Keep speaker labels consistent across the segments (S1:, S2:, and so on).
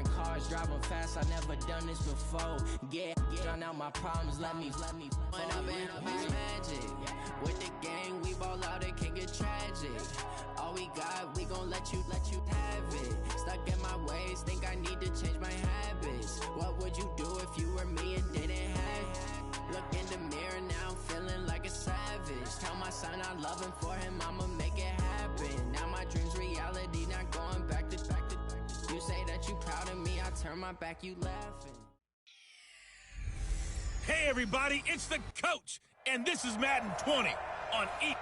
S1: flying cars, driving fast, I never done this before. Yeah, drown out my problems, let me When I've been up is magic. With the gang, we ball out, it can get tragic. All we got, we gon' let you have it. Stuck in my ways, think I need to change my habits. What would you do if you were me and didn't have it? Look in the mirror, now I'm feeling like a savage. Tell my son I love him, for him I'ma make it happen. Now my dream's reality, not going back to. You say that you proud of me, I turn my back, you laughing.
S2: Hey everybody, it's the coach, and this is Madden 20 on E.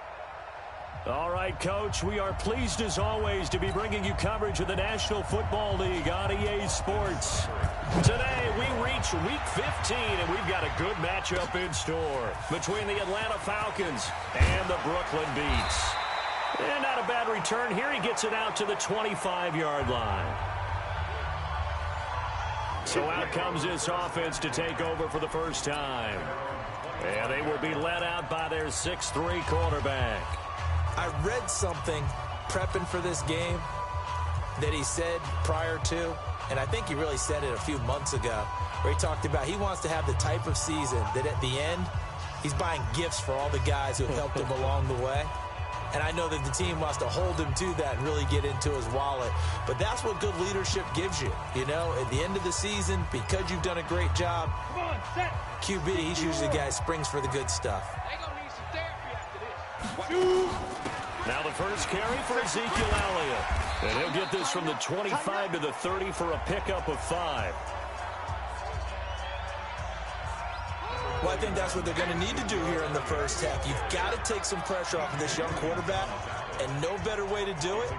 S3: All right, Coach, we are pleased as always to be bringing you coverage of the National Football League on EA Sports. Today, we reach Week 15, and we've got a good matchup in store between the Atlanta Falcons and the Brooklyn Beats. And not a bad return here. He gets it out to the 25-yard line. So out comes this offense to take over for the first time. And they will be led out by their 6'3" quarterback.
S4: I read something prepping for this game that he said prior to, and I think he really said it a few months ago, where he talked about he wants to have the type of season that at the end, he's buying gifts for all the guys who have helped him along the way. And I know that the team wants to hold him to that and really get into his wallet. But that's what good leadership gives you. You know, at the end of the season, because you've done a great job, QB, he's usually the guy who springs for the good stuff.
S5: They're going to need some therapy after this.
S3: Now the first carry for Ezekiel Elliott. And he'll get this from the 25 to the 30 for a pickup of 5.
S4: Well, I think that's what they're going to need to do here in the first half. You've got to take some pressure off of this young quarterback, and no better way to do it.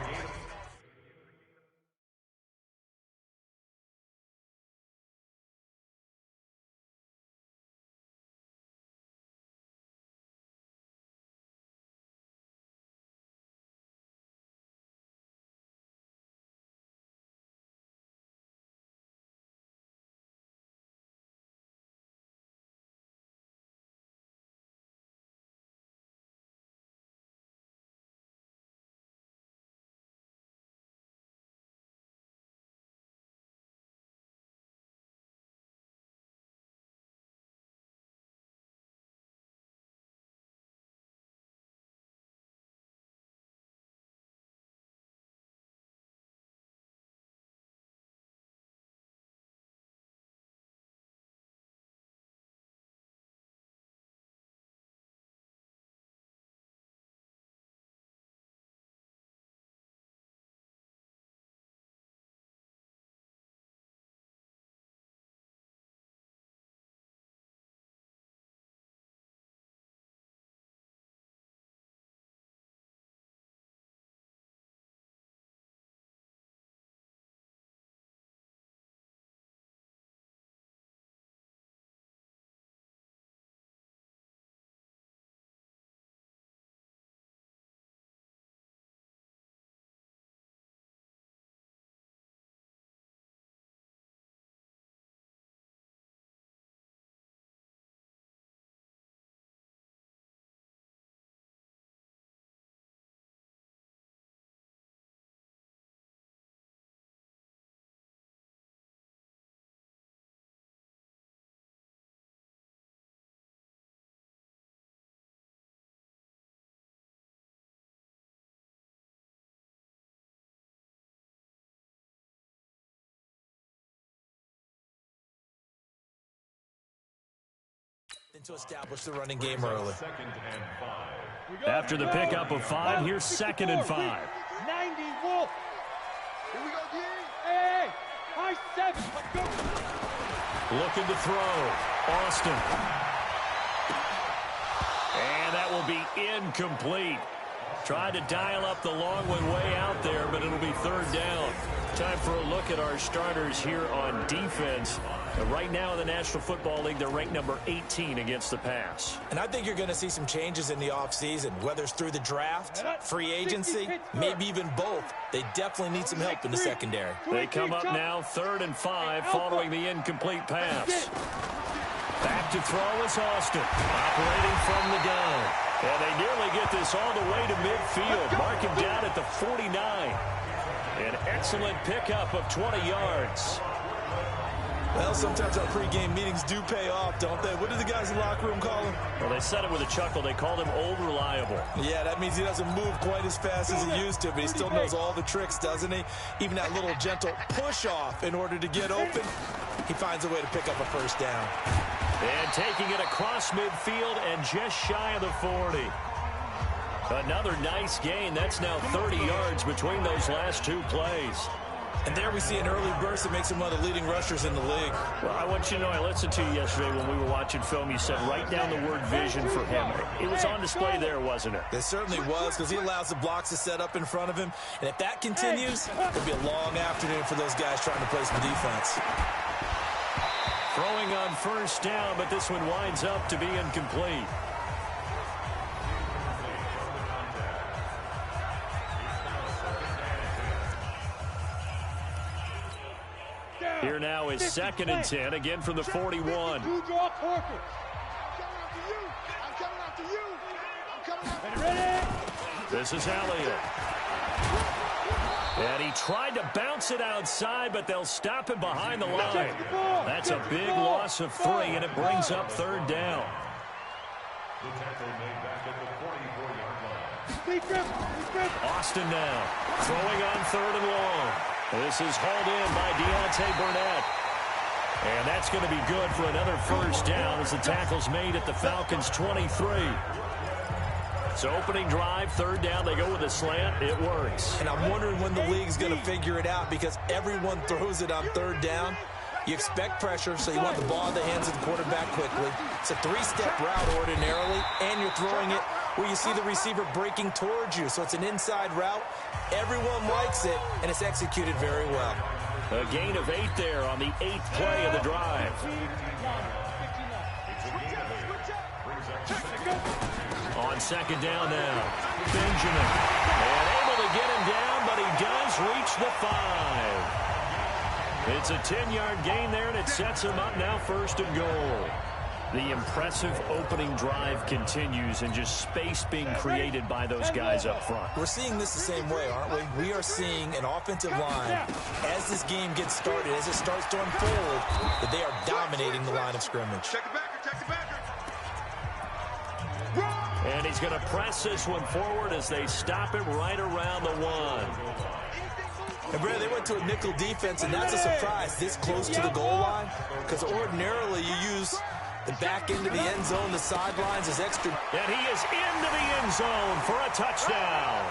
S4: To establish the running game early.
S3: After the pickup of 5, here's 2nd and 5.
S5: 90 Wolf. Here we go, D. Hey, high 7. Let's go.
S3: Looking to throw. Austin. And that will be incomplete. Tried to dial up the long one way out there, but it'll be 3rd down. Time for a look at our starters here on defense. And right now in the National Football League, they're ranked number 18 against the pass.
S4: And I think you're going to see some changes in the offseason, whether it's through the draft, free agency, maybe even both. They definitely need some help in the secondary.
S3: They come up now 3rd and 5 following the incomplete pass. Back to throw is Austin, operating from the gun. And they nearly get this all the way to midfield. Mark him down at the 49. An excellent pickup of 20 yards.
S4: Well, sometimes our pregame meetings do pay off, don't they? What did the guys in the locker room call him?
S3: Well, they said it with a chuckle. They called him Old Reliable.
S4: Yeah, that means he doesn't move quite as fast as he used to, but he still knows all the tricks, doesn't he? Even that little gentle push-off in order to get open, he finds a way to pick up a first down.
S3: And taking it across midfield and just shy of the 40. Another nice gain. That's now 30 yards between those last two plays.
S4: And there we see an early burst that makes him one of the leading rushers in the league.
S3: Well, I want you to know, I listened to you yesterday when we were watching film. You said write down the word vision for him. It was on display there, wasn't it?
S4: It certainly was, because he allows the blocks to set up in front of him. And if that continues, it'll be a long afternoon for those guys trying to play some defense.
S3: Throwing on first down, but this one winds up to be incomplete. Here now is 2nd and 10, again from the 41. This is Elliott. And he tried to bounce it outside, but they'll stop him behind the line. That's a big loss of 3, and it brings up 3rd down. Austin now, throwing on 3rd and long. This is hauled in by Deontay Burnett. And that's going to be good for another first down as the tackle's made at the Falcons' 23. So opening drive, 3rd down, they go with a slant. It works.
S4: And I'm wondering when the league's going to figure it out, because everyone throws it on 3rd down. You expect pressure, so you want the ball in the hands of the quarterback quickly. It's a 3-step route ordinarily, and you're throwing it where you see the receiver breaking towards you. So it's an inside route. Everyone likes it, and it's executed very well.
S3: A gain of 8 there on the 8th play of the drive. On 2nd down now, Benjamin. And able to get him down, but he does reach the 5. It's a 10-yard gain there, and it sets him up now 1st and goal. The impressive opening drive continues, and just space being created by those guys up front.
S4: We're seeing this the same way, aren't we? We are seeing an offensive line, as this game gets started, as it starts to unfold, that they are dominating the line of scrimmage.
S5: Check the backer, check the backer.
S3: And he's going to press this one forward as they stop him right around the 1.
S4: And, Brad, they went to a nickel defense, and that's a surprise this close to the goal line, because ordinarily you use the back end of the end zone, the sidelines is extra.
S3: And he is into the end zone for a touchdown.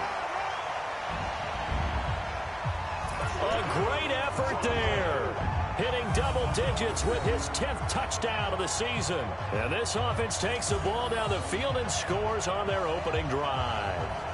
S3: A great effort there. Hitting double digits with his 10th touchdown of the season. And this offense takes the ball down the field and scores on their opening drive.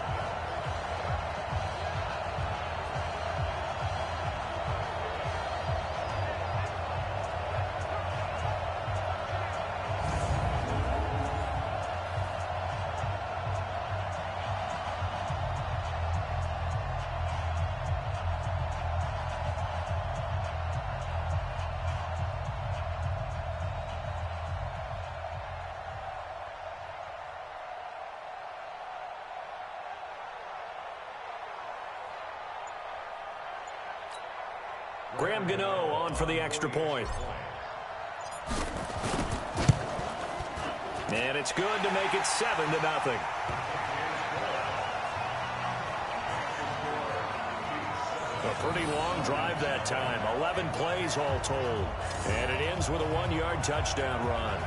S3: Graham Gano on for the extra point. And it's good to make it 7-0. A pretty long drive that time. 11 plays all told. And it ends with a 1-yard touchdown run.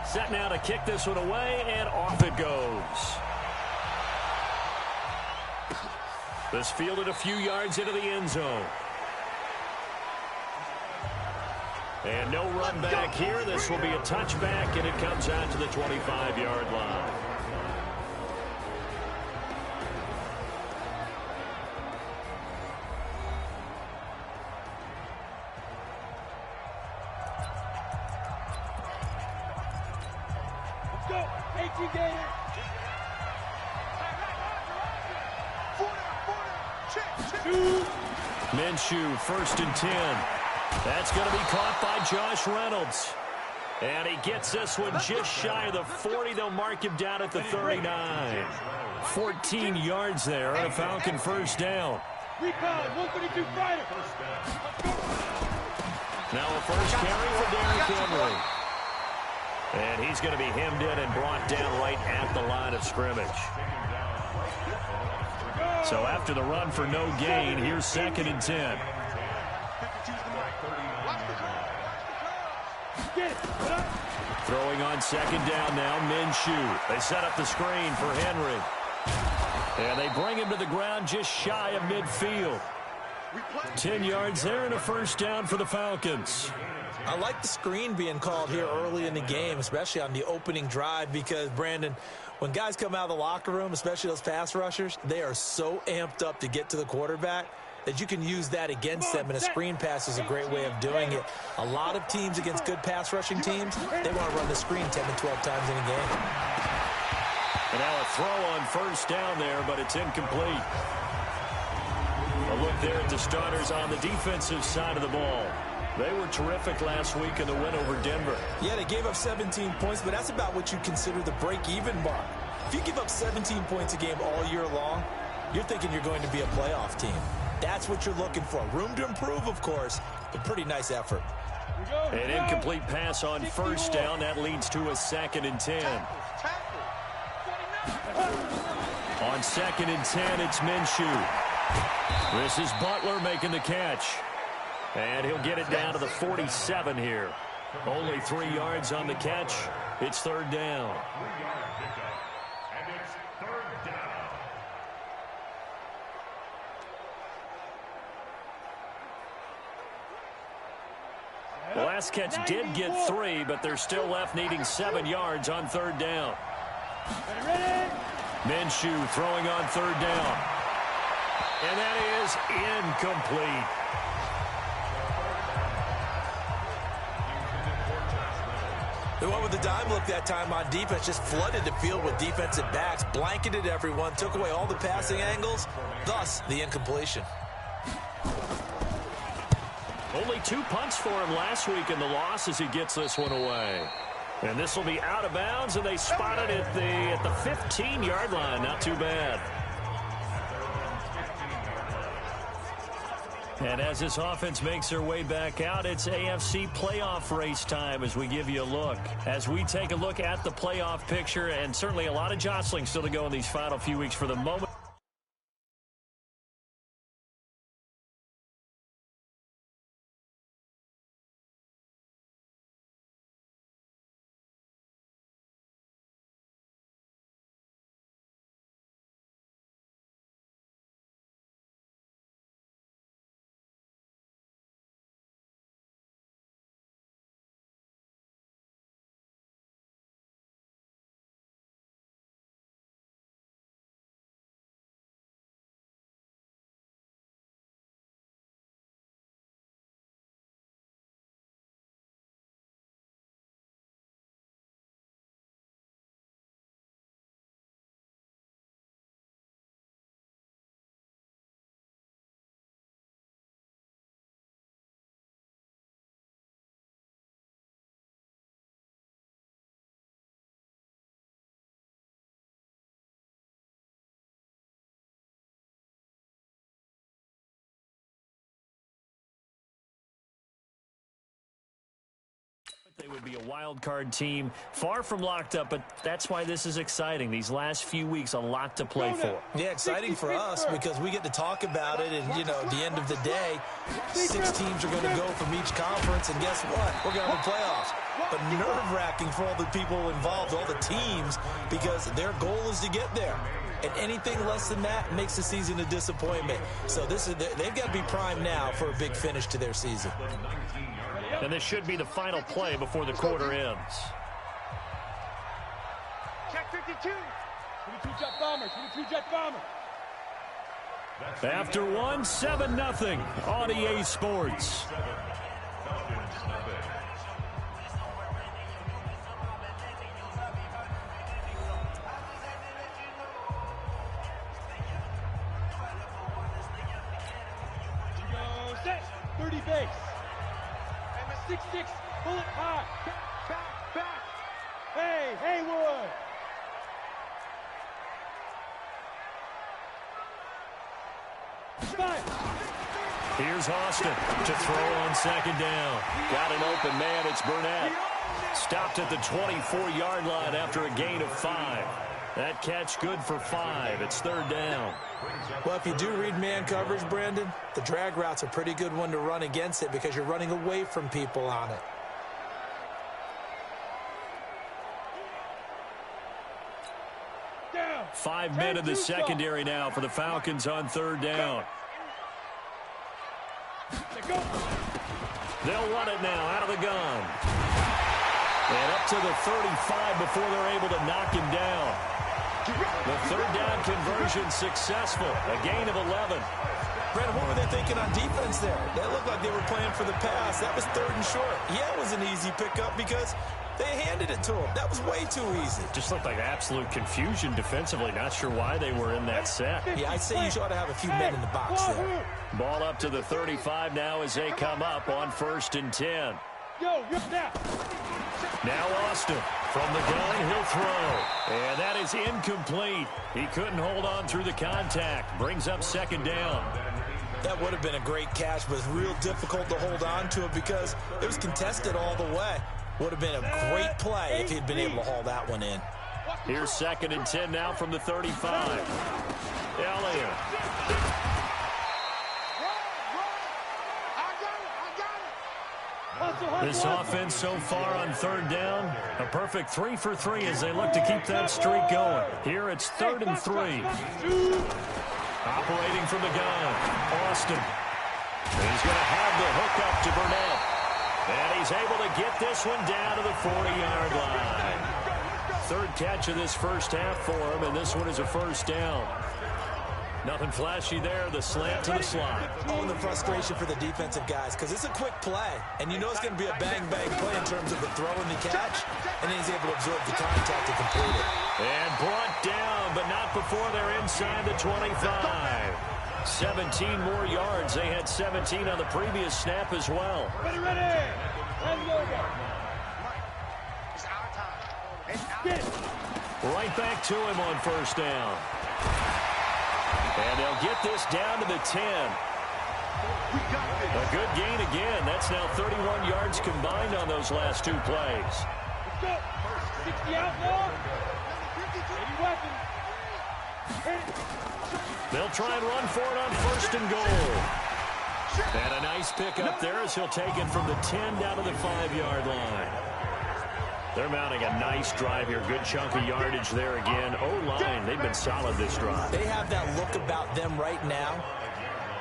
S3: Set now to kick this one away, and off it goes. This fielded a few yards into the end zone. And no run back here. This will be a touchback, and it comes out to the 25-yard line. Minshew, 1st and 10. That's going to be caught by Josh Reynolds. And he gets this one just shy of the 40. They'll mark him down at the 39. 14 yards there on a Falcon first down.
S5: Recon, 132 fighter.
S3: Now a first carry for Derrick Henry. And he's going to be hemmed in and brought down right at the line of scrimmage. So after the run for no gain, here's 2nd and 10. Throwing on 2nd down now, Minshew. They set up the screen for Henry. And they bring him to the ground just shy of midfield. 10 yards there and a first down for the Falcons.
S4: I like the screen being called here early in the game, especially on the opening drive, because, Brandon, when guys come out of the locker room, especially those pass rushers, they are so amped up to get to the quarterback that you can use that against them, and a screen pass is a great way of doing it. A lot of teams against good pass rushing teams, they want to run the screen 10 to 12 times in a game.
S3: And now a throw on first down there, but it's incomplete. A look there at the starters on the defensive side of the ball. They were terrific last week in the win over Denver.
S4: Yeah, they gave up 17 points, but that's about what you consider the break-even mark. If you give up 17 points a game all year long, you're thinking you're going to be a playoff team. That's what you're looking for. Room to improve, of course, but pretty nice effort.
S3: An incomplete pass on first down. That leads to a 2nd and 10. On 2nd and 10, it's Minshew. This is Butler making the catch. And he'll get it down to the 47 here. Only 3 yards on the catch. It's 3rd down. The last catch did get 3, but they're still left needing 7 yards on 3rd down. Minshew throwing on 3rd down. And that is incomplete.
S4: They went with the dime look that time on defense, just flooded the field with defensive backs, blanketed everyone, took away all the passing angles, thus the incompletion.
S3: Only 2 punts for him last week in the loss as he gets this one away. And this will be out of bounds, and they spot it at the 15-yard line. Not too bad. And as this offense makes their way back out, it's AFC playoff race time as we give you a look. As we take a look at the playoff picture, and certainly a lot of jostling still to go in these final few weeks for the moment. They would be a wild card team, far from locked up, but that's why this is exciting. These last few weeks, a lot to play for.
S4: Yeah, exciting for us because we get to talk about it, and, you know, at the end of the day, 6 teams are going to go from each conference, and guess what? We're going to have the playoffs. But nerve-wracking for all the people involved, all the teams, because their goal is to get there. And anything less than that makes the season a disappointment. So they've got to be primed now for a big finish to their season.
S3: And this should be the final play before the quarter ends.
S5: Check 52. 22 jet bomber. 22 jet bomber.
S3: After 7-0 on EA Sports.
S5: Set. 30 base. 6-6 bullet high. Back. Hey, Haywood!
S3: Here's Austin to throw on second down. Got an open man. It's Burnett. Stopped at the 24-yard line after a gain of 5. That catch good for 5. It's third down.
S4: Well, if you do read man coverage, Brandon, the drag route's a pretty good one to run against it because you're running away from people on it.
S5: Down.
S3: 5 men in the secondary now for the Falcons on third down. They'll run it now out of the gun. And up to the 35 before they're able to knock him down. The third down conversion successful. A gain of 11.
S4: Brandon, what were they thinking on defense there? That looked like they were playing for the pass. That was third and short. Yeah, it was an easy pickup because they handed it to him. That was way too easy.
S3: Just looked like absolute confusion defensively. Not sure why they were in that set.
S4: Yeah, I'd say you ought to have a few men in the box there.
S3: Ball up to the 35 now as they come up on 1st and 10.
S5: Yo, rip that.
S3: Now Austin from the gun, he'll throw. And that is incomplete. He couldn't hold on through the contact. Brings up second down.
S4: That would have been a great catch, but it's real difficult to hold on to it because it was contested all the way. Would have been a great play if he'd been able to haul that one in.
S3: Here's 2nd and 10 now from the 35. Elliott. This offense so far on third down, a perfect 3 for 3 as they look to keep that streak going. Here it's 3rd and 3. Operating from the gun, Austin. He's going to have the hook up to Burnett. And he's able to get this one down to the 40-yard line. Third catch of this first half for him, and this one is a first down. Nothing flashy there, the slant to the slot.
S4: Oh, and the frustration for the defensive guys, because it's a quick play, and you know it's going to be a bang-bang play in terms of the throw and the catch, and then he's able to absorb the contact to complete it.
S3: And brought down, but not before they're inside the 25. 17 more yards. They had 17 on the previous snap as well.
S5: Ready. Let's go.
S3: Right back to him on first down. And they'll get this down to the 10. A good gain again. That's now 31 yards combined on those last 2 plays.
S5: Let's go. 60 out now. Any weapon.
S3: They'll try and run for it on 1st and goal. And a nice pick up there as he'll take it from the 10 down to the 5-yard line. They're mounting a nice drive here. Good chunk of yardage there again. O-line, they've been solid this drive.
S4: They have that look about them right now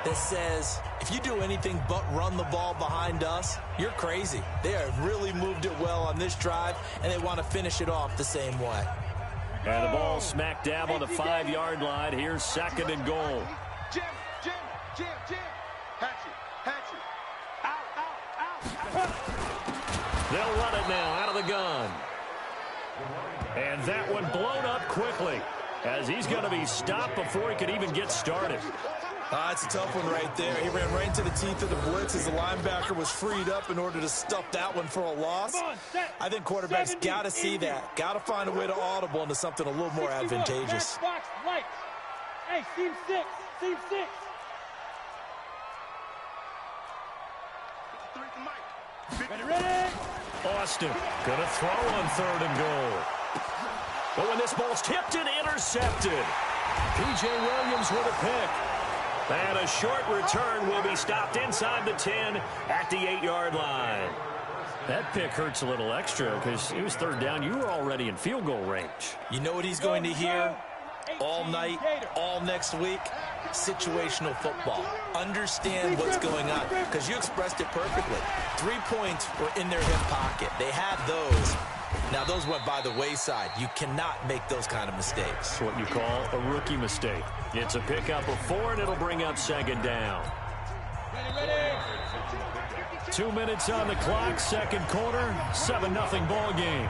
S4: that says, if you do anything but run the ball behind us, you're crazy. They have really moved it well on this drive, and they want to finish it off the same way.
S3: And the ball smack dab on the 5-yard line. Here's 2nd and goal.
S5: Jim. Hatchet. Out.
S3: They'll run it now out of the gun. And that one blown up quickly as he's going to be stopped before he could even get started.
S4: It's a tough one right there. He ran right into the teeth of the blitz as the linebacker was freed up in order to stuff that one for a loss. I think quarterbacks got to see that. Got to find a way to audible into something a little more advantageous.
S5: Hey, seam 6. Ready.
S3: Austin going to throw on 3rd and goal. But when this ball's tipped and intercepted, P.J. Williams with a pick. And a short return will be stopped inside the 10 at the 8-yard line. That pick hurts a little extra because it was 3rd down. You were already in field goal range.
S4: You know what he's going to hear all night, all next week? Situational football. Understand what's going on, because you expressed it perfectly. 3 points were in their hip pocket. They had those. Now, those went by the wayside. You cannot make those kind of mistakes.
S3: It's what you call a rookie mistake. It's a pickup of 4, and it'll bring up 2nd down.
S5: Ready.
S3: 2 minutes on the clock, 2nd quarter, 7-0 ball game.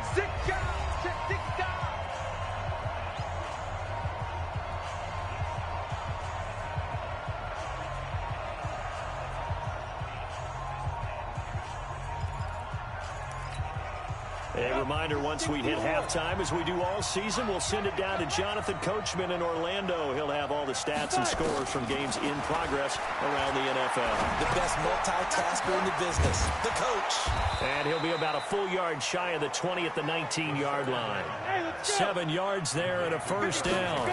S3: A reminder, once we hit halftime, as we do all season, we'll send it down to Jonathan Coachman in Orlando. He'll have all the stats and scores from games in progress around the NFL.
S4: The best multitasker in the business, the coach.
S3: And he'll be about a full yard shy of the 20 at the 19-yard line. 7 yards there and a first down.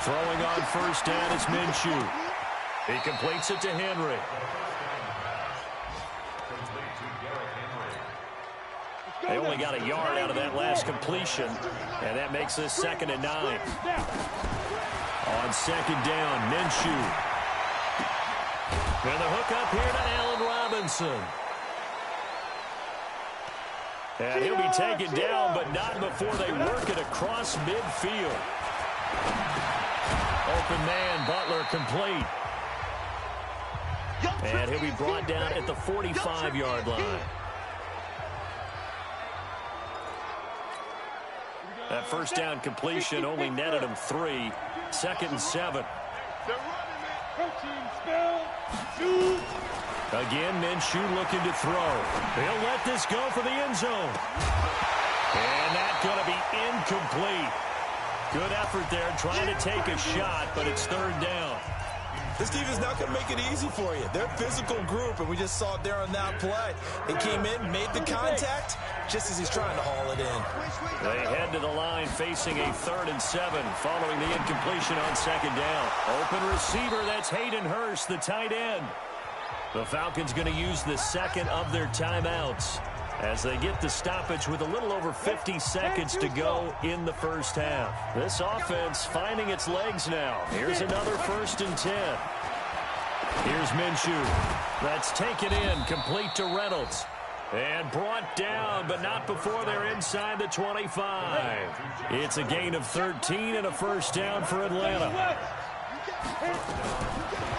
S3: Throwing on first down is Minshew. He completes it to Henry. They only got a yard out of that last completion, and that makes this 2nd and 9. On 2nd down, Minshew. And the hook up here to Allen Robinson. And he'll be taken down, but not before they work it across midfield. Open man, Butler complete. And he'll be brought down at the 45-yard line. That first down completion only netted him 3. 2nd and 7. Again, Minshew looking to throw. He'll let this go for the end zone. And that's going to be incomplete. Good effort there, trying to take a shot, but it's 3rd down.
S4: This defense is not going to make it easy for you. They're a physical group, and we just saw it there on that play. He came in, made the contact, just as he's trying to haul it in.
S3: They head to the line facing a 3rd and 7 following the incompletion on 2nd down. Open receiver, that's Hayden Hurst, the tight end. The Falcons going to use the 2nd of their timeouts as they get the stoppage with a little over 50 seconds to go in the first half. This offense finding its legs now. Here's another 1st and 10. Here's Minshew. That's taken in, complete to Reynolds. And brought down, but not before they're inside the 25. It's a gain of 13 and a first down for Atlanta.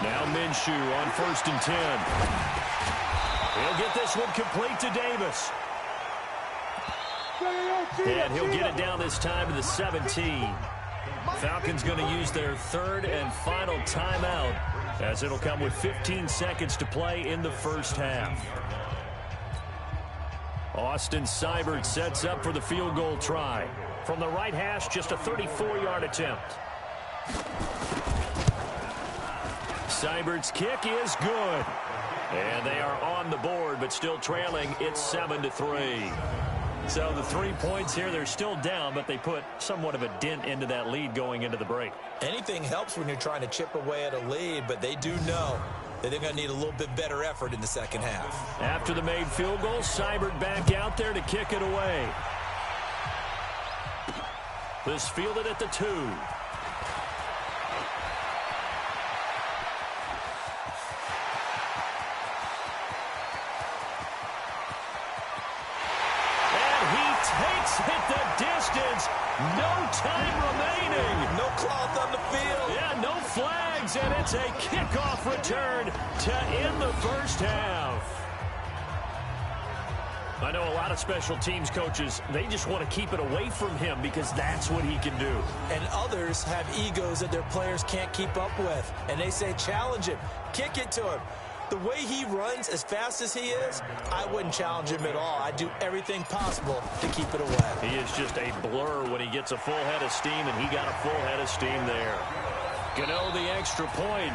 S3: Now Minshew on 1st and 10. He'll get this one complete to Davis. And he'll get it down this time to the 17. Falcons going to use their 3rd and final timeout, as it'll come with 15 seconds to play in the first half. Austin Seibert sets up for the field goal try. From the right hash, just a 34-yard attempt. Seibert's kick is good. And they are on the board, but still trailing. It's 7-3. So the 3 points here, they're still down, but they put somewhat of a dent into that lead going into the break.
S4: Anything helps when you're trying to chip away at a lead, but they do know that they're going to need a little bit better effort in the second half.
S3: After the made field goal, Seibert back out there to kick it away. This fielded at the 2. Hit the distance. No time remaining.
S4: No cloth on the field.
S3: Yeah, no flags, and it's a kickoff return to end the first half. I know a lot of special teams coaches, they just want to keep it away from him because that's what he can do.
S4: And others have egos that their players can't keep up with. And they say, challenge him. Kick it to him. The way he runs as fast as he is, I wouldn't challenge him at all. I'd do everything possible to keep it away.
S3: He is just a blur when he gets a full head of steam, and he got a full head of steam there. Gano the extra point.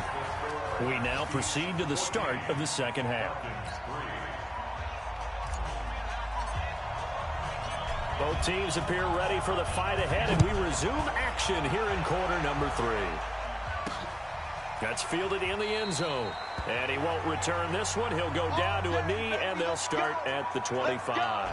S3: We now proceed to the start of the second half. Both teams appear ready for the fight ahead, and we resume action here in quarter number 3. That's fielded in the end zone. And he won't return this one. He'll go down to a knee, and they'll start at the 25.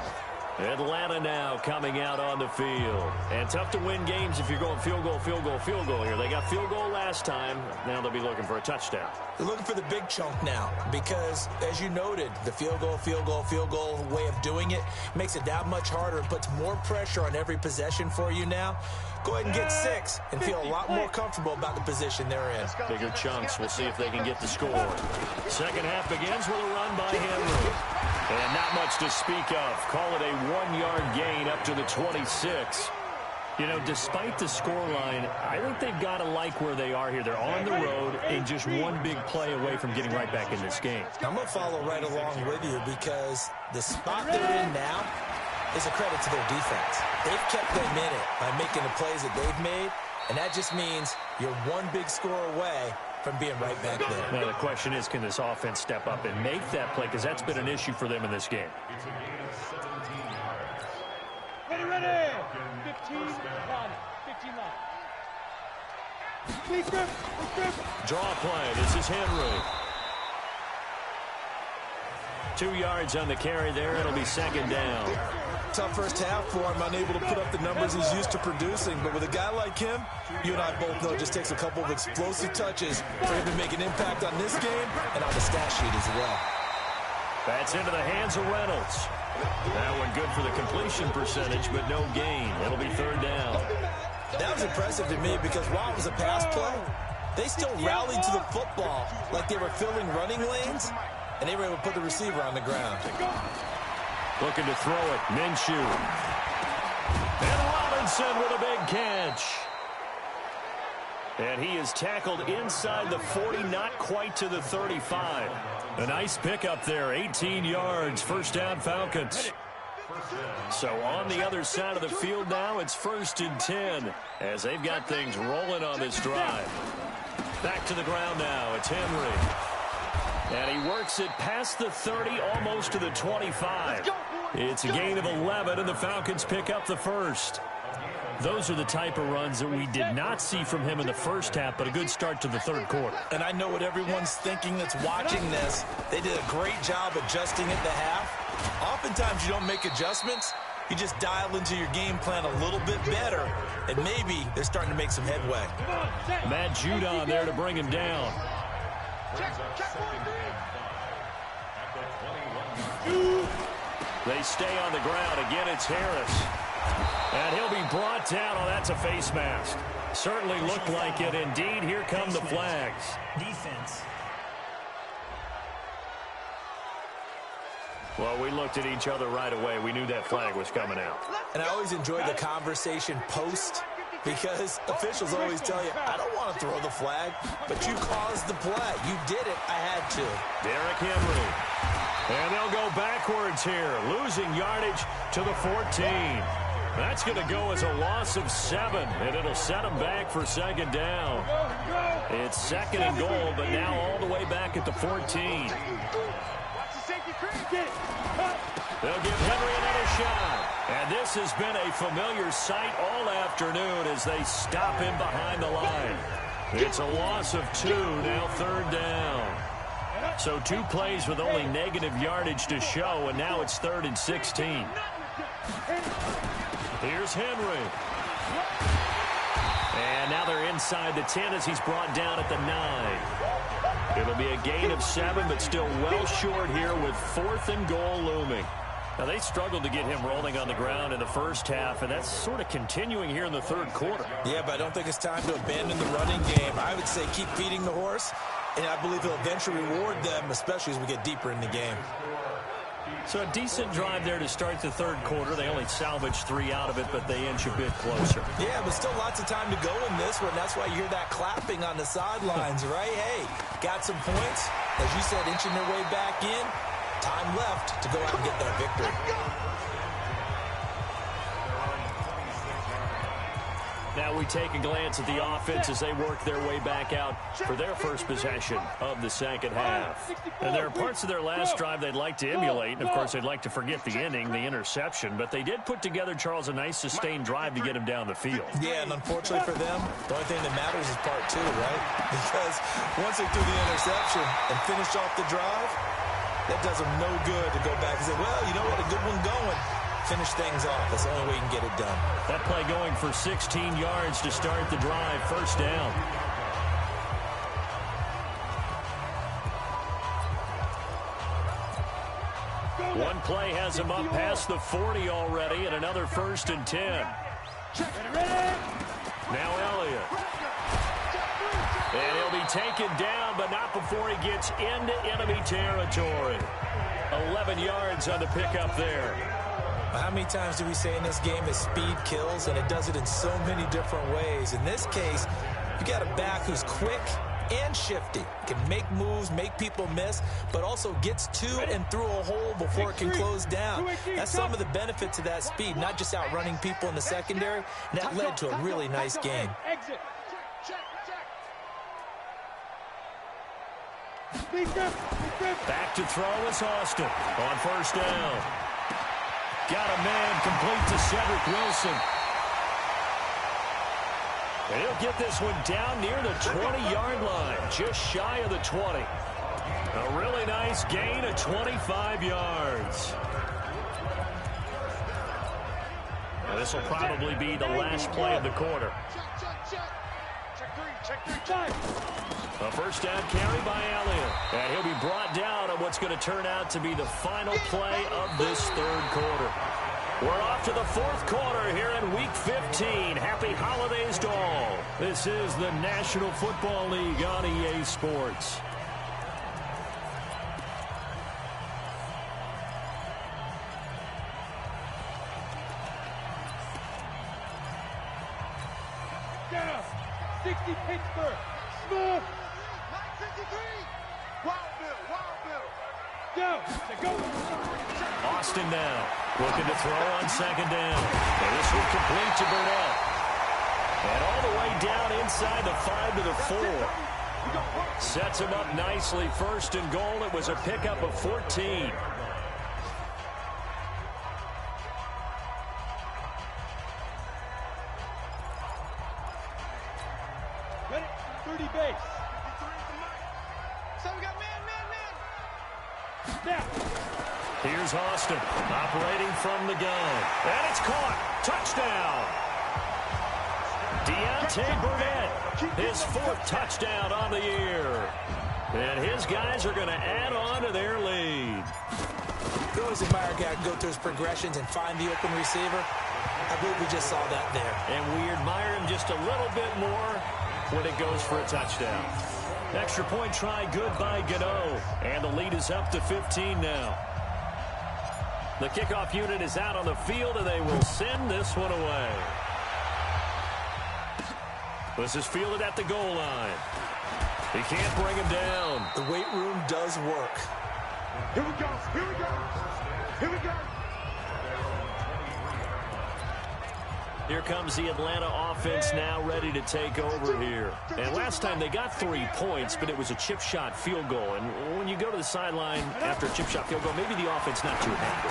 S3: Atlanta now coming out on the field. And tough to win games if you're going field goal, field goal, field goal here. They got field goal last time. Now they'll be looking for a touchdown.
S4: They're looking for the big chunk now because, as you noted, the field goal way of doing it makes it that much harder and puts more pressure on every possession for you now. Go ahead and get 6 and feel a lot more comfortable about the position they're in.
S3: Bigger chunks. We'll see if they can get the score. Second half begins with a run by Henry. And not much to speak of. Call it a 1-yard gain up to the 26. You know, despite the scoreline, I think they've got to like where they are here. They're on the road and just one big play away from getting right back in this game.
S4: I'm going to follow right along with you because the spot they're in now, is a credit to their defense. They've kept them in it by making the plays that they've made, and that just means you're one big score away from being right back there.
S3: Now the question is, can this offense step up and make that play? Because that's been an issue for them in this game.
S5: Ready. 15 line. 15 line. Please grip.
S3: Draw play. This is Henry. 2 yards on the carry there. It'll be second down.
S4: Tough first half for him, unable to put up the numbers he's used to producing. But with a guy like him, you and I both know it just takes a couple of explosive touches for him to make an impact on this game and on the stat sheet as well.
S3: That's into the hands of Reynolds. That one good for the completion percentage, but no gain. It'll be third down.
S4: That was impressive to me because while it was a pass play, they still rallied to the football like they were filling running lanes, and they were able to put the receiver on the ground.
S3: Looking to throw it. Minshew. And Robinson with a big catch. And he is tackled inside the 40, not quite to the 35. A nice pickup there, 18 yards, first down Falcons. So on the other side of the field now, it's 1st and 10 as they've got things rolling on this drive. Back to the ground now, it's Henry. And he works it past the 30, almost to the 25. It's a gain of 11, and the Falcons pick up the first. Those are the type of runs that we did not see from him in the first half, but a good start to the third quarter.
S4: And I know what everyone's thinking that's watching this. They did a great job adjusting at the half. Oftentimes you don't make adjustments. You just dial into your game plan a little bit better, and maybe they're starting to make some headway.
S3: Matt Judon there to bring him down. They stay on the ground. Again, it's Harris. And he'll be brought down. Oh, that's a face mask. Certainly looked like it. Indeed, here come the flags.
S6: Defense.
S3: Well, we looked at each other right away. We knew that flag was coming out.
S4: And I always enjoy the conversation post because officials always tell you, I don't want to throw the flag, but you caused the play. You did it. I had to.
S3: Derrick Henry. And they'll go backwards here, losing yardage to the 14. That's going to go as a loss of 7, and it'll set them back for second down. It's 2nd and goal, but now all the way back at the 14. They'll give Henry another shot. And this has been a familiar sight all afternoon as they stop him behind the line. It's a loss of 2, now 3rd down. So 2 plays with only negative yardage to show, and now it's 3rd and 16. Here's Henry. And now they're inside the 10 as he's brought down at the 9. It'll be a gain of 7, but still well short here with 4th and goal looming. Now, they struggled to get him rolling on the ground in the first half, and that's sort of continuing here in the third quarter.
S4: Yeah, but I don't think it's time to abandon the running game. I would say keep feeding the horse, and I believe he'll eventually reward them, especially as we get deeper in the game.
S3: So a decent drive there to start the third quarter. They only salvaged 3 out of it, but they inch a bit closer.
S4: Yeah, but still lots of time to go in this one. That's why you hear that clapping on the sidelines, right? Hey, got some points. As you said, inching their way back in. Time left to go out and get that victory.
S3: Now we take a glance at the offense as they work their way back out for their first possession of the second half. And there are parts of their last drive they'd like to emulate. And, of course, they'd like to forget the inning, the interception. But they did put together, Charles, a nice sustained drive to get him down the field.
S4: Yeah, and unfortunately for them, the only thing that matters is part 2, right? Because once they threw the interception and finished off the drive, that does them no good to go back and say, well, you know what, a good one going. Finish things off. That's the only way you can get it done.
S3: That play going for 16 yards to start the drive. First down. One play has him up past the 40 already, and another 1st and 10. Now Elliott. And he'll be taken down, but not before he gets into enemy territory. 11 yards on the pickup there.
S4: How many times do we say in this game that speed kills, and it does it in so many different ways? In this case, you got a back who's quick and shifty. Can make moves, make people miss, but also gets to and through a hole before it can close down. That's some of the benefits of that speed, not just outrunning people in the secondary. And that led to a really nice game.
S3: Back to throw is Austin on first down. Got a man complete to Cedric Wilson. And he'll get this one down near the 20-yard line, just shy of the 20. A really nice gain of 25 yards. Now this will probably be the last play of the quarter. A first down carry by Elliott. And he'll be brought down on what's going to turn out to be the final play of this third quarter. We're off to the fourth quarter here in Week 15. Happy holidays to all. This is the National Football League on EA Sports.
S5: Down. 60 Pittsburgh. Smith. 953. Wild Bill. Down. Go.
S3: Austin now. Looking to throw on second down. And this will complete to Burnett. And all the way down inside the 5 to the 4. Sets him up nicely. First and goal. It was a pickup of 14.
S5: Ready? 30 base. So we got man. Snap.
S3: Here's Austin, operating from the gun. And it's caught. Touchdown. Deontay Burnett, his 4th touchdown on the year. And his guys are going to add on to their lead.
S4: You always admire a guy who can go through his progressions and find the open receiver. I believe we just saw that there.
S3: And we admire him just a little bit more when it goes for a touchdown. Extra point try good by Gano. And the lead is up to 15 now. The kickoff unit is out on the field, and they will send this one away. This is fielded at the goal line. He can't bring him down.
S4: The weight room does work.
S5: Here we go.
S3: Here comes the Atlanta offense now ready to take over here. And last time they got 3 points, but it was a chip shot field goal. And when you go to the sideline after a chip shot field goal, maybe the offense not too happy.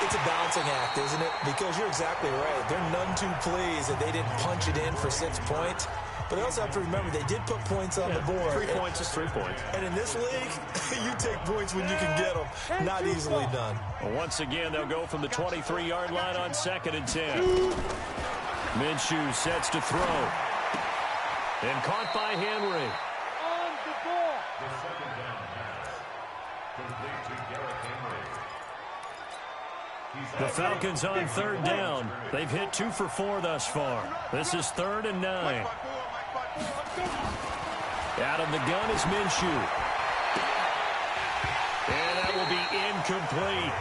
S4: It's a balancing act, isn't it? Because you're exactly right. They're none too pleased that they didn't punch it in for 6 points. But they also have to remember they did put points on the board.
S3: 3 points is 3 points.
S4: And in this league, you take points when you can get them. Not easily done.
S3: Well, once again, they'll go from the 23-yard line on 2nd and 10. Minshew sets to throw. And caught by Henry.
S5: On the ball.
S6: The second down pass. Complete to Derrick Henry.
S3: The Falcons on 3rd down. They've hit 2 for 4 thus far. This is 3rd and 9. Out of the gun is Minshew. And that will be incomplete.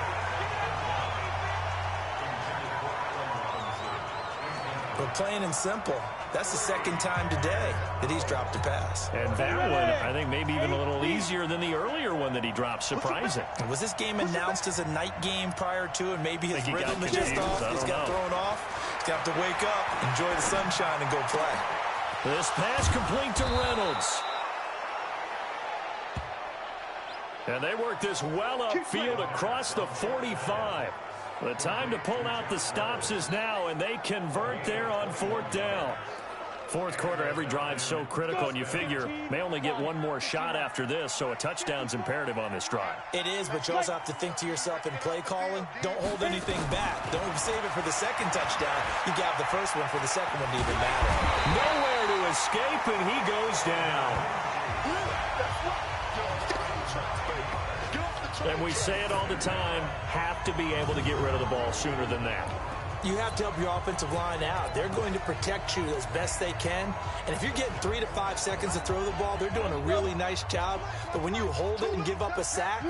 S4: But plain and simple, that's the 2nd time today that he's dropped a pass.
S3: And that one, I think, maybe even a little easier than the earlier one that he dropped. Surprising.
S4: Was this game announced as a night game prior to, and maybe his rhythm is just off? He's got thrown off. He's got to wake up, enjoy the sunshine, and go play.
S3: This pass complete to Reynolds. And they work this well upfield across the 45. The time to pull out the stops is now, and they convert there on 4th down. 4th quarter, every drive so critical, and you figure may only get one more shot after this, so a touchdown's imperative on this drive.
S4: It is, but you also have to think to yourself in play calling, don't hold anything back. Don't save it for the 2nd touchdown. You got the first one for the 2nd one to even matter.
S3: Nowhere to escape, and he goes down. And we say it all the time, have to be able to get rid of the ball sooner than that.
S4: You have to help your offensive line out. They're going to protect you as best they can. And if you're getting 3 to 5 seconds to throw the ball, they're doing a really nice job. But when you hold it and give up a sack,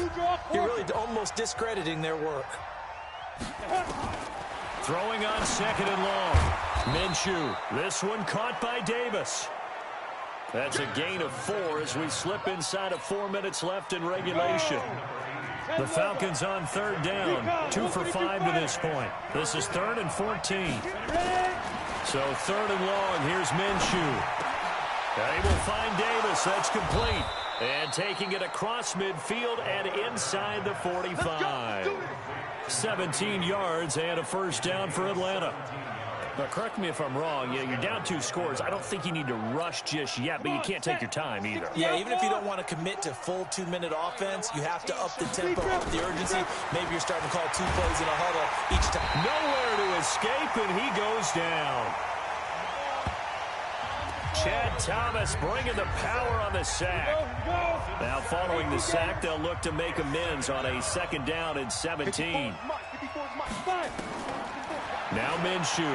S4: you're really almost discrediting their work.
S3: Throwing on 2nd and long. Minshew. This one caught by Davis. That's a gain of 4 as we slip inside of 4 minutes left in regulation. The Falcons on third down, 2 for 5 to this point. This is 3rd and 14. So 3rd and long, here's Minshew. They will find Davis, that's complete. And taking it across midfield and inside the 45. 17 yards and a first down for Atlanta. Now, correct me if I'm wrong. Yeah, you're down 2 scores. I don't think you need to rush just yet, but you can't take your time either.
S4: Yeah, even if you don't want to commit to full 2-minute offense, you have to up the tempo, up the urgency. Maybe you're starting to call 2 plays in a huddle each time.
S3: Nowhere to escape, and he goes down. Chad Thomas bringing the power on the sack. Now following the sack, they'll look to make amends on a 2nd down and 17. Now Minshew.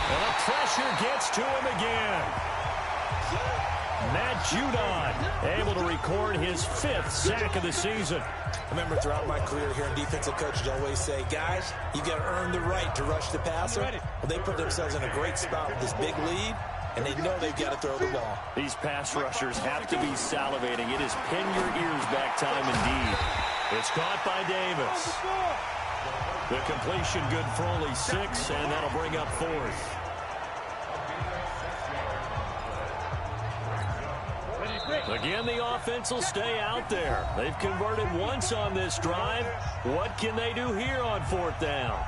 S3: And the pressure gets to him again. Matt Judon able to record his 5th sack of the season.
S4: I remember throughout my career here in defensive coaches always say, guys, you got to earn the right to rush the passer. Well, they put themselves in a great spot with this big lead, and they know they've got to throw the ball.
S3: These pass rushers have to be salivating. It is pin your ears back time indeed. It's caught by Davis. The completion good for only 6, and that'll bring up 4th. Again, the offense will stay out there. They've converted once on this drive. What can they do here on 4th down?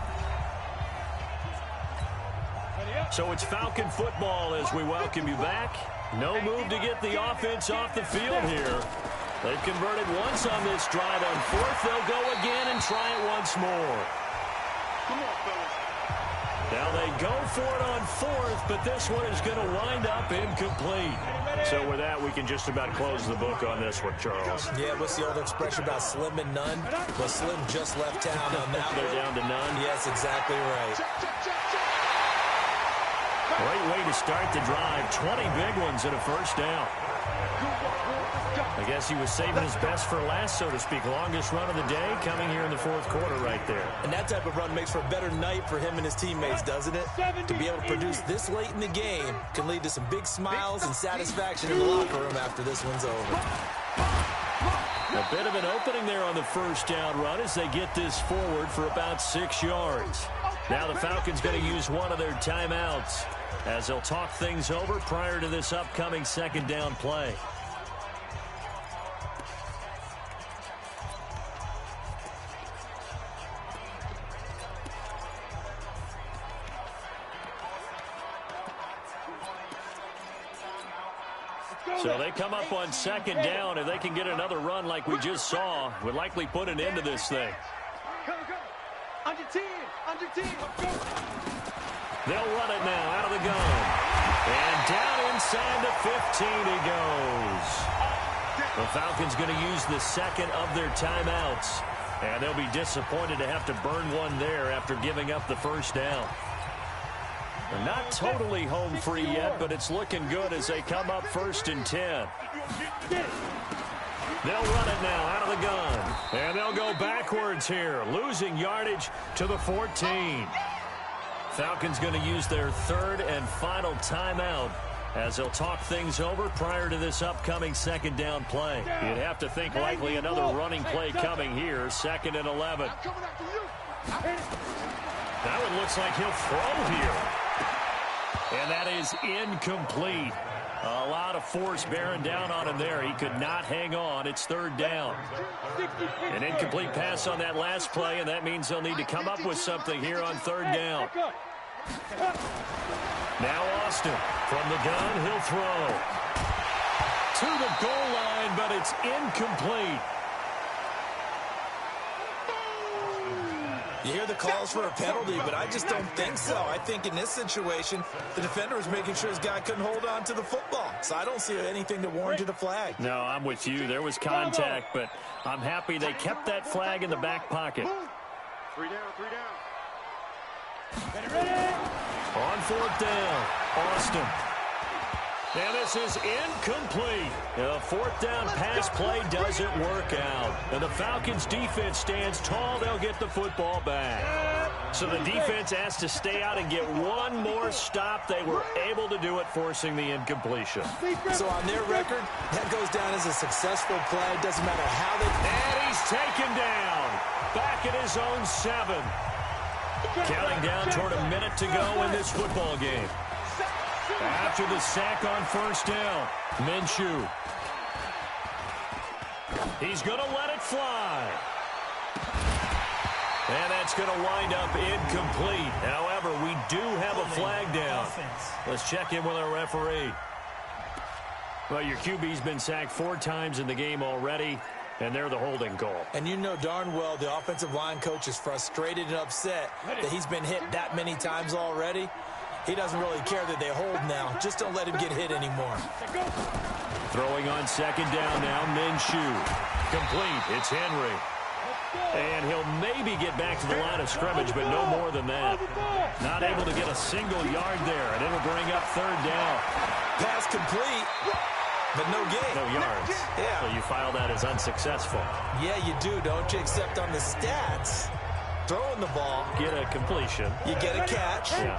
S3: So it's Falcon football as we welcome you back. No move to get the offense off the field here. They've converted once on this drive. On 4th, they'll go again and try it once more. Now they go for it on 4th, but this one is going to wind up incomplete. So with that, we can just about close the book on this one, Charles.
S4: Yeah, what's the old expression about slim and none? Well, Slim just left town on that.
S3: They're down to none.
S4: Yes, exactly right.
S3: Great way to start the drive. 20 big ones and a first down. I guess he was saving his best for last, so to speak. Longest run of the day coming here in the 4th quarter right there.
S4: And that type of run makes for a better night for him and his teammates, doesn't it? To be able to produce this late in the game can lead to some big smiles and satisfaction in the locker room after this one's over.
S3: A bit of an opening there on the first down run as they get this forward for about 6 yards. Now the Falcons going to use one of their timeouts as they'll talk things over prior to this upcoming 2nd down play. So they come up on 2nd down. If they can get another run like we just saw, would likely put an end to this thing.
S5: Under 10.
S3: They'll run it now out of the gun. And down inside the 15 he goes. The Falcons going to use the 2nd of their timeouts. And they'll be disappointed to have to burn one there after giving up the first down. They're not totally home free yet, but it's looking good as they come up 1st and 10. They'll run it now out of the gun. And they'll go backwards here, losing yardage to the 14. Falcons going to use their 3rd and final timeout as they'll talk things over prior to this upcoming 2nd down play. You'd have to think likely another running play coming here, 2nd and 11. That one looks like he'll throw here. And that is incomplete. A lot of force bearing down on him there. He could not hang on. It's 3rd down. An incomplete pass on that last play, and that means they'll need to come up with something here on 3rd down. Now Austin from the gun. He'll throw to the goal line, but it's incomplete.
S4: You hear the calls for a penalty, but I just don't think so. I think in this situation, the defender was making sure his guy couldn't hold on to the football. So I don't see anything to warrant a flag.
S3: No, I'm with you. There was contact, but I'm happy they kept that flag in the back pocket.
S5: 3 down.
S3: On 4th down, Austin. And this is incomplete. The 4th down pass play doesn't work out. And the Falcons defense stands tall. They'll get the football back. So the defense asked to stay out and get one more stop. They were able to do it, forcing the incompletion.
S4: So on their record, that goes down as a successful play. Doesn't matter how they...
S3: And he's taken down. Back at his own 7. Counting down toward a minute to go in this football game. After the sack on first down, Minshew. He's going to let it fly. And that's going to wind up incomplete. However, we do have a flag down. Let's check in with our referee. Well, your QB's been sacked 4 times in the game already, and they're the holding call.
S4: And you know darn well the offensive line coach is frustrated and upset that he's been hit that many times already. He doesn't really care that they hold now. Just don't let him get hit anymore.
S3: Throwing on second down now, Minshew. Complete. It's Henry. And he'll maybe get back to the line of scrimmage, but no more than that. Not able to get a single yard there, and it'll bring up third down.
S4: Pass complete, but no gain.
S3: No yards.
S4: Yeah.
S3: So you file that as unsuccessful.
S4: Yeah, you do, don't you? Except on the stats. Throwing the ball.
S3: Get a completion.
S4: You get a catch.
S3: Yeah.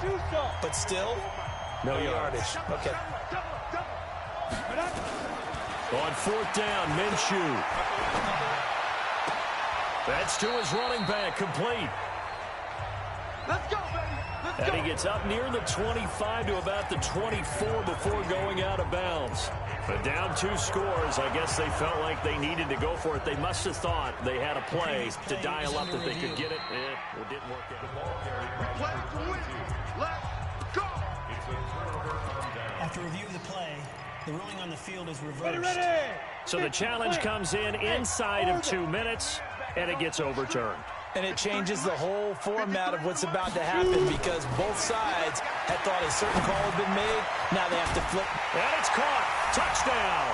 S4: But still,
S3: no yardage.
S4: Okay.
S3: On fourth down, Minshew. That's to his running back, complete.
S5: Let's go, baby. Let's go.
S3: And he gets up near the 25 to about the 24 before going out of bounds. But down 2 scores, I guess they felt like they needed to go for it. They must have thought they had a play to dial up that they could get it. It didn't work out.
S5: Play to win. Let's go.
S7: After reviewing the play, the ruling on the field is reversed.
S3: So the challenge comes in inside of 2 minutes, and it gets overturned.
S4: And it changes the whole format of what's about to happen because both sides had thought a certain call had been made. Now they have to flip.
S3: And it's caught. Touchdown.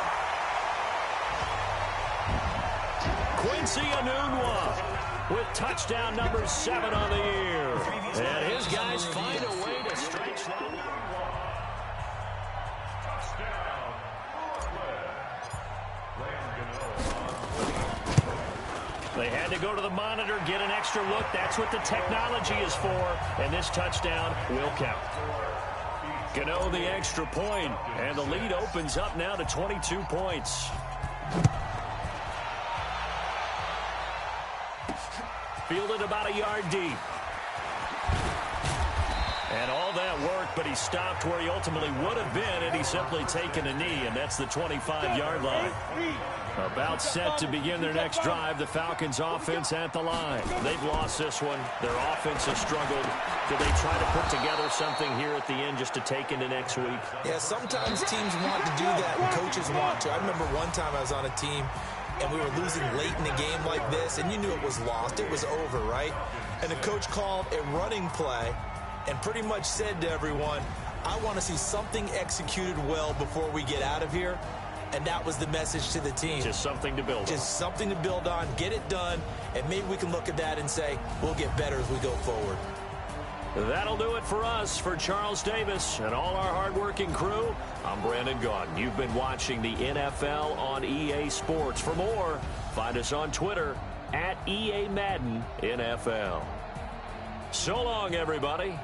S3: Quincy Enunwa with touchdown number 7 on the year. And his guys find a way to stretch that. They had to go to the monitor, get an extra look. That's what the technology is for. And this touchdown will count. Gano the extra point, and the lead opens up now to 22 points. Fielded about a yard deep. And all that work, but he stopped where he ultimately would have been had he simply taken a knee, and that's the 25-yard line. About set to begin their next drive, the Falcons offense at the line. They've lost this one. Their offense has struggled. Do they try to put together something here at the end just to take into next week?
S4: Yeah, sometimes teams want to do that and coaches want to. I remember one time I was on a team and we were losing late in a game like this, and you knew it was lost. It was over, right? And the coach called a running play and pretty much said to everyone, I want to see something executed well before we get out of here. And that was the message to the team.
S3: Just something to build on.
S4: Just something to build on, get it done, and maybe we can look at that and say, we'll get better as we go forward.
S3: That'll do it for us. For Charles Davis and all our hardworking crew, I'm Brandon Gaudin. You've been watching the NFL on EA Sports. For more, find us on Twitter @EA Madden NFL. So long, everybody.